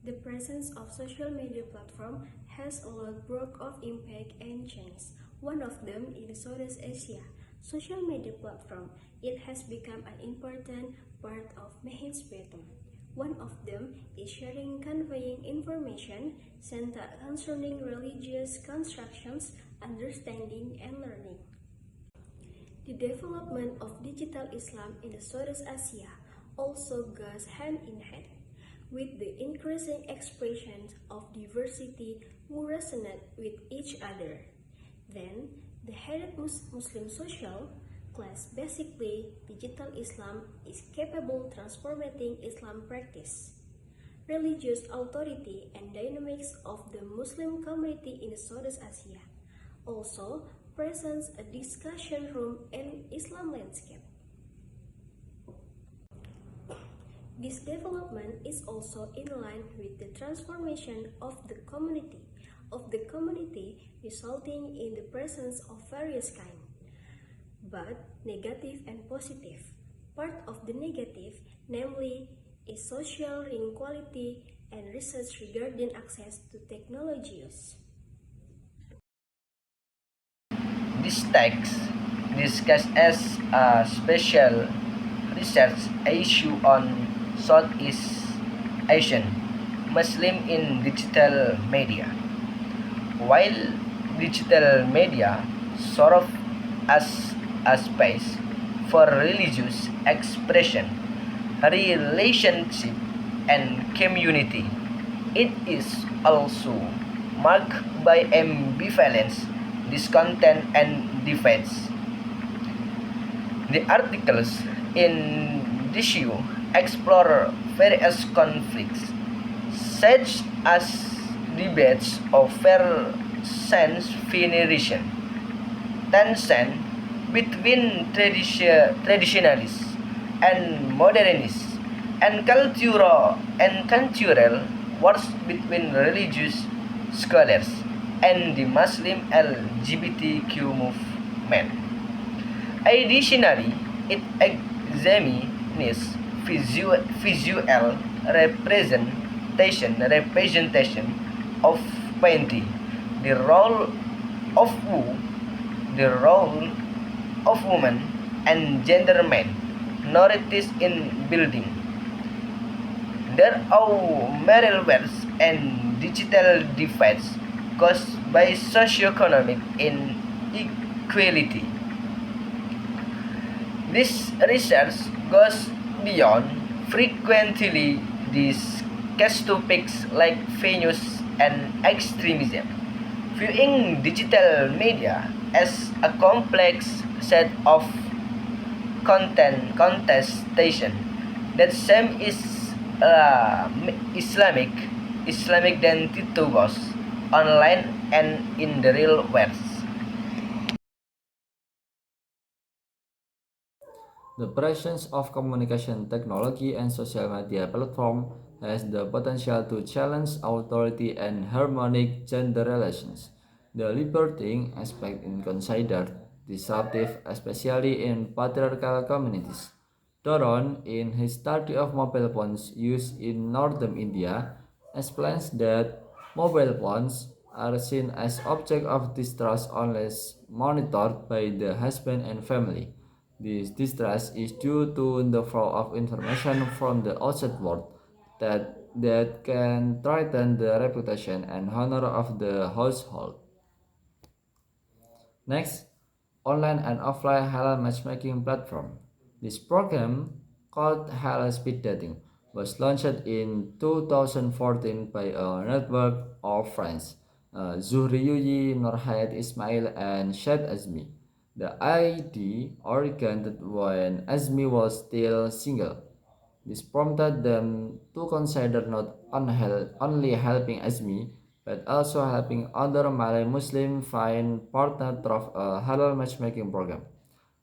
The presence of social media platform has a lot of impact and change. One of them in Southeast Asia, social media platform. It has become an important part of mainstream. One of them is sharing, conveying information centered concerning religious constructions, understanding, and learning. The development of digital Islam in the Southeast Asia also goes hand in hand with the increasing expression of diversity who resonate with each other. Then, the headed Muslim social class basically digital Islam is capable transforming Islam practice, religious authority and dynamics of the Muslim community in Southeast Asia. Also, presents a discussion room in Islam landscape. This development is also in line with the transformation of the community resulting in the presence of various kind, but negative and positive. Part of the negative, namely, is social inequality and research regarding access to technology use. This text discusses as a special research issue on Southeast Asian Muslim in digital media. While digital media serve as a space for religious expression, relationship, and community, it is also marked by ambivalence, discontent, and debates. The articles in this issue explore various conflicts, such as debates over sense veneration, tension between traditionalists and modernists, and cultural wars between religious scholars and the Muslim LGBTQ movement. Additionally, it examines visual representation of painting, the role of the role of women and gender minorities in building. There are malwares and digital divides caused by socioeconomic inequality. This research goes beyond frequently discussed topics like fake news and extremism, viewing digital media as a complex set of content contestation that same is Islamic than Tito was online and in the real world. The presence of communication technology and social media platform has the potential to challenge authority and harmonic gender relations. The liberating aspect is considered disruptive, especially in patriarchal communities. Doron, in his study of mobile phones used in northern India, explains that mobile phones are seen as objects of distrust unless monitored by the husband and family. This distrust is due to the flow of information from the outside world that can threaten the reputation and honor of the household. Next, online and offline halal matchmaking platform. This program, called Halal Speed Dating, was launched in 2014 by a network of friends, Zuhri Yuyi, Nurhayat Ismail, and Shad Azmi. The ID originated when Azmi was still single. This prompted them to consider not only helping Azmi, but also helping other Malay Muslims find partner through a halal matchmaking program.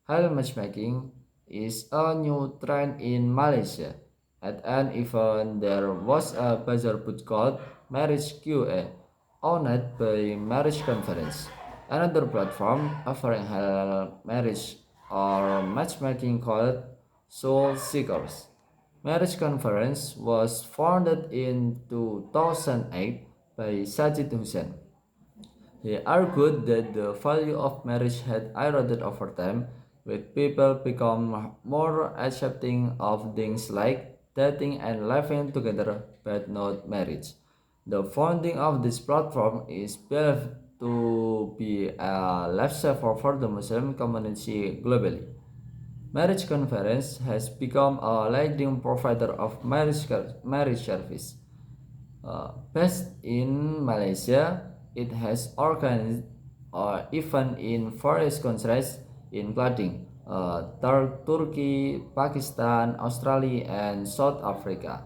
Halal matchmaking is a new trend in Malaysia. At an event, there was a buzzer put called Marriage QA, owned by Marriage Conference, another platform offering halal marriage or matchmaking called Soul Seekers. Marriage Conference was founded in 2008 by Sajid Hussain. He argued that the value of marriage had eroded over time, with people become more accepting of things like dating and living together but not marriage. The founding of this platform is believed to be a lifesaver for the Muslim community globally. Marriage Conference has become a leading provider of marriage service. Based in Malaysia, it has organized events in various countries, including Turkey, Pakistan, Australia, and South Africa.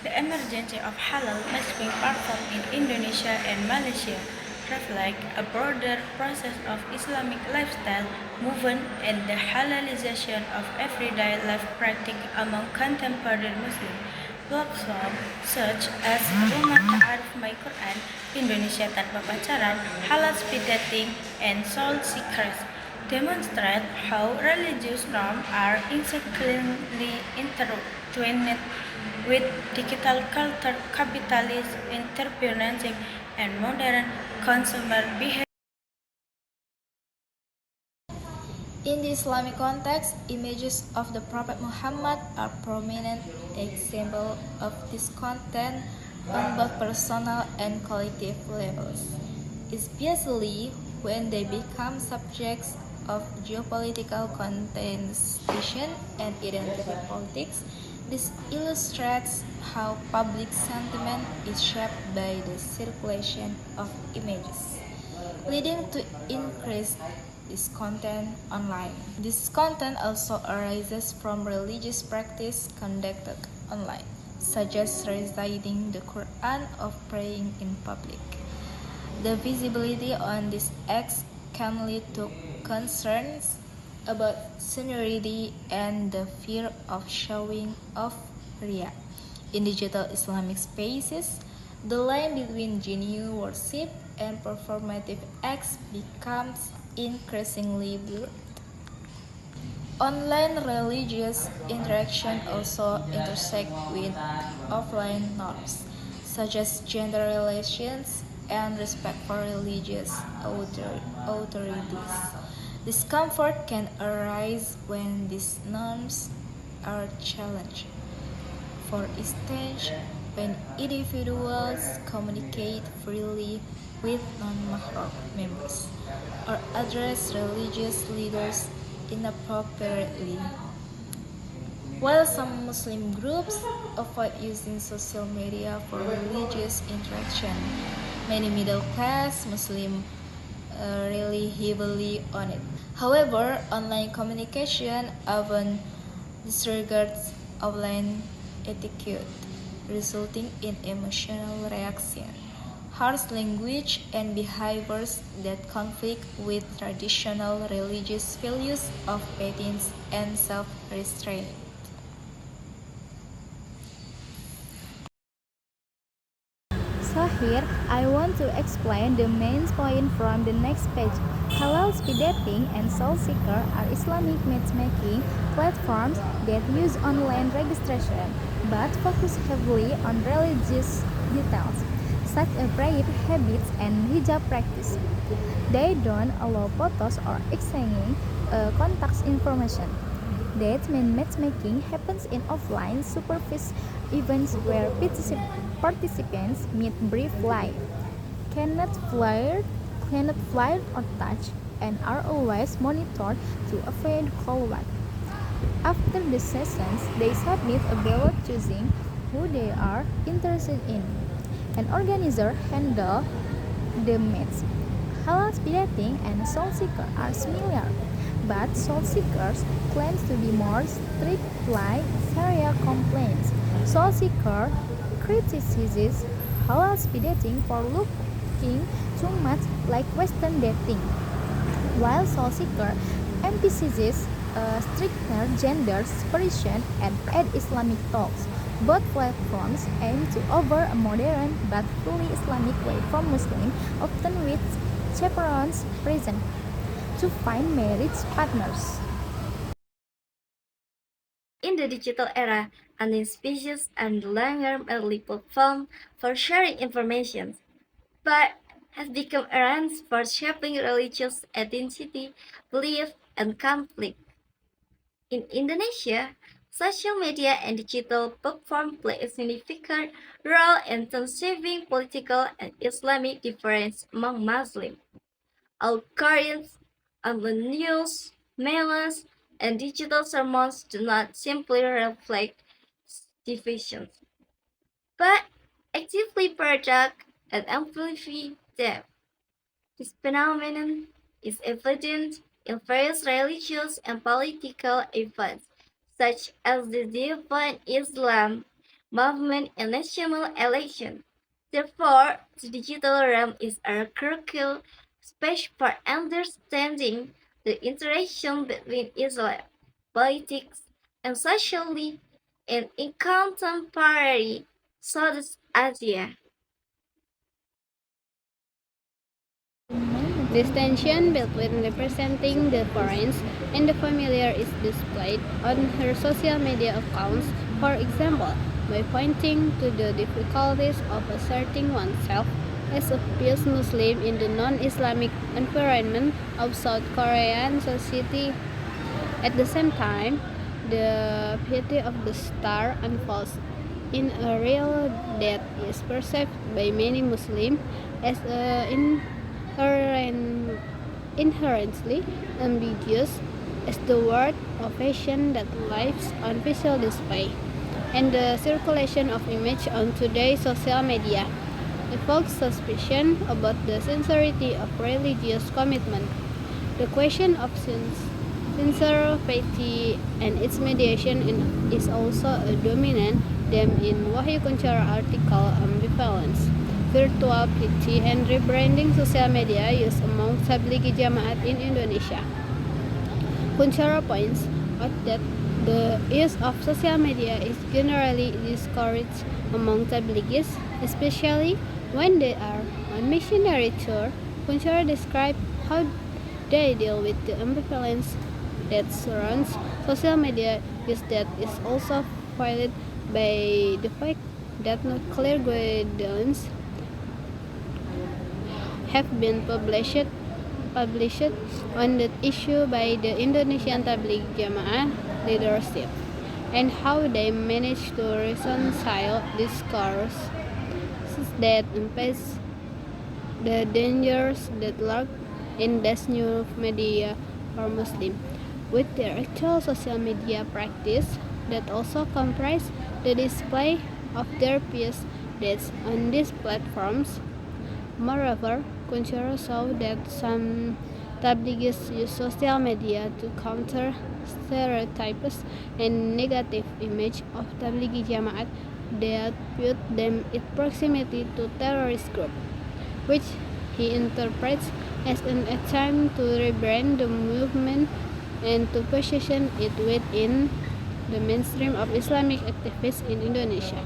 The emergence of halal matchmaking platform in Indonesia and Malaysia reflect a broader process of Islamic lifestyle movement and the halalization of everyday life practice among contemporary Muslims. Platforms such as Rumah Ta'aruf My Quran, Indonesia Tanpa Pacaran, Halal Speed Dating, and Soul Seekers demonstrate how religious norms are inseparably intertwined with digital culture, capitalism, entrepreneurship, and modern consumer behavior. In the Islamic context, images of the Prophet Muhammad are prominent example of this content on both personal and collective levels, especially when they become subjects of geopolitical contestation and identity politics. This illustrates how public sentiment is shaped by the circulation of images, leading to increased discontent online. This content also arises from religious practice conducted online, such as reciting the Quran or praying in public. The visibility on these acts can lead to concerns about seniority and the fear of showing off riya. In digital Islamic spaces, the line between genuine worship and performative acts becomes increasingly blurred. Online religious interaction also intersect with offline norms, such as gender relations and respect for religious authorities. Discomfort can arise when these norms are challenged. For instance, when individuals communicate freely with non-mahram members or address religious leaders inappropriately. While some Muslim groups avoid using social media for religious interaction, many middle-class Muslims rely heavily on it. However, online communication often disregards offline etiquette, resulting in emotional reaction, harsh language, and behaviors that conflict with traditional religious values of patience and self-restraint. So here, I want to explain the main point from the next page. Halal Speed Dating and Soul Seeker are Islamic matchmaking platforms that use online registration but focus heavily on religious details, such as prayer habits and hijab practice. They don't allow photos or exchanging contact information. That means matchmaking happens in offline supervised events where participants meet briefly, cannot flirt or touch, and are always monitored to avoid callback. After the sessions, they submit a ballot choosing who they are interested in. An organizer handles the match. Halal Speed Dating and Soul Seeker are similar, but Soul Seekers claims to be more strict like Sharia complaints. Soul Seeker criticizes Halal Speed Dating for looking too much like Western dating, while Soul Seeker emphasizes stricter gender separation and Islamic talks. Both platforms aim to offer a modern but fully Islamic way for Muslims, often with chaperones present, to find marriage partners. In the digital era, online spaces and longer merely platform for sharing information, but have become arenas for shaping religious identity, belief, and conflict. In Indonesia, social media and digital platforms play a significant role in conceiving political and Islamic difference among Muslims. Algorithms, online news, mailers, and digital sermons do not simply reflect divisions, but actively project and amplify them. This phenomenon is evident in various religious and political events, such as the Dewan Islam movement and national elections. Therefore, the digital realm is a crucial space for understanding the interaction between Islam, politics, and socially and in contemporary Southeast Asia. This tension between representing the foreign and the familiar is displayed on her social media accounts, for example, by pointing to the difficulties of asserting oneself as a pious Muslim in the non-Islamic environment of South Korean society. At the same time, the piety of the star unfolds in a real that is perceived by many Muslims as inherently ambiguous as the word of fashion that lives on visual display, and the circulation of image on today's social media evokes suspicion about the sincerity of religious commitment. The question of sincere piety and its mediation is also a dominant theme in Wahyu Kunchara article Ambivalence, Virtual Piety and Rebranding Social Media Use Among Tablighi Jamaat in Indonesia. Kunchara points out that the use of social media is generally discouraged among Tablighis, especially when they are on missionary tour. Kunchara describes how they deal with the ambivalence that surrounds social media use that is also foiled by the fact that no clear guidelines have been published on that issue by the Indonesian Tabligh Jamaah leadership, and how they manage to reconcile discourse that emphasize the dangers that lurk in this new media for Muslims, with their actual social media practice that also comprise the display of their pious deeds on these platforms. Moreover, Kunchara saw that some Tablighis use social media to counter stereotypes and negative image of Tablighi Jamaat that put them in proximity to terrorist group, which he interprets as an attempt to rebrand the movement and to position it within the mainstream of Islamic activists in Indonesia.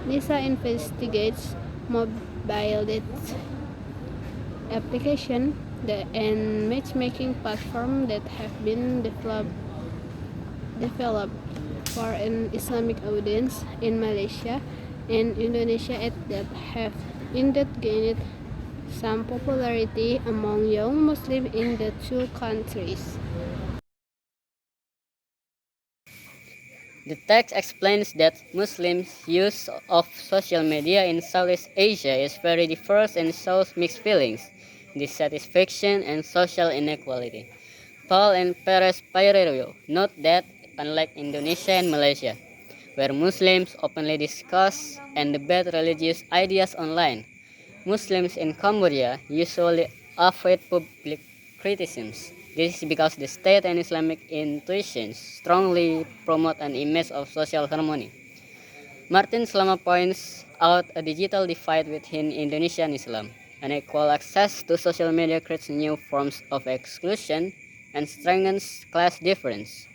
NISA investigates mobile date application and matchmaking platform that have been developed for an Islamic audience in Malaysia and Indonesia that have indeed gained some popularity among young Muslims in the two countries. The text explains that Muslims' use of social media in Southeast Asia is very diverse and shows mixed feelings, dissatisfaction, and social inequality. Paul and Perez Pairerio note that, unlike Indonesia and Malaysia, where Muslims openly discuss and debate religious ideas online, Muslims in Cambodia usually avoid public criticisms. This is because the state and Islamic intuitions strongly promote an image of social harmony. Martin Slama points out a digital divide within Indonesian Islam. Unequal access to social media creates new forms of exclusion and strengthens class difference.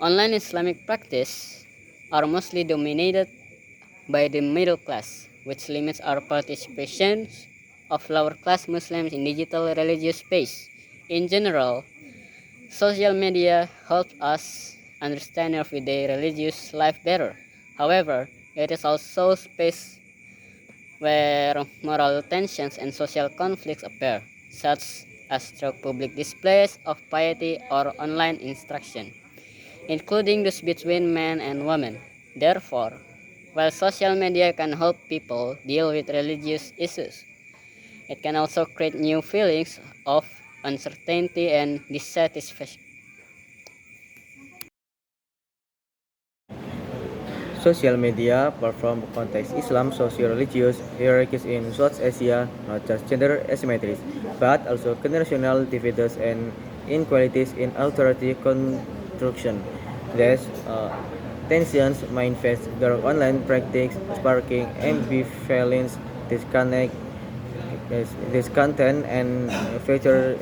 Online Islamic practice are mostly dominated by the middle class, which limits our participation of lower class Muslims in digital religious space. In general, social media helps us understand everyday religious life better. However, it is also a space where moral tensions and social conflicts appear, such as through public displays of piety or online instruction, including those between men and women. Therefore, while social media can help people deal with religious issues, it can also create new feelings of uncertainty and dissatisfaction. Social media platform context Islam socio-religious hierarchies in South Asia, not just gender asymmetries, but also generational divisions and inequalities in authority construction. These tensions manifest their online practice, sparking ambivalence, discontent, and future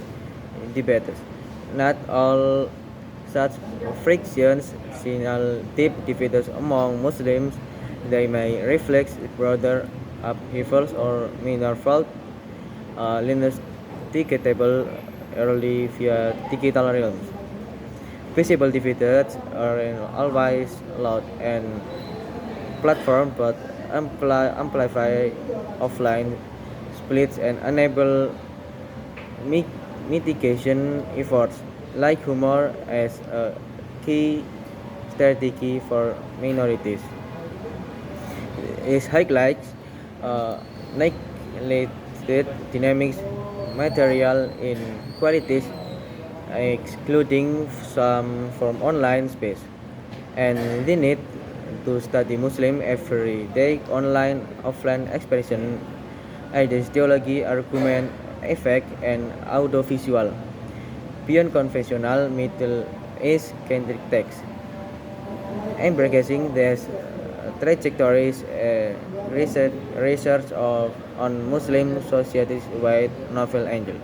debates. Not all such frictions signal deep divisions among Muslims. They may reflect broader upheavals or minor fault linguisticable early via digital realms. Visible divisions are always loud and platform but amplify offline splits and enable mitigation efforts like humor as a key strategy for minorities. It highlights neglected dynamics material inequalities excluding some from online space and the need to study Muslim everyday online offline expression ideology argument effect and audiovisual beyond conventional Middle East centric text. Embracing these trajectories, research on Muslim societies with novel angles.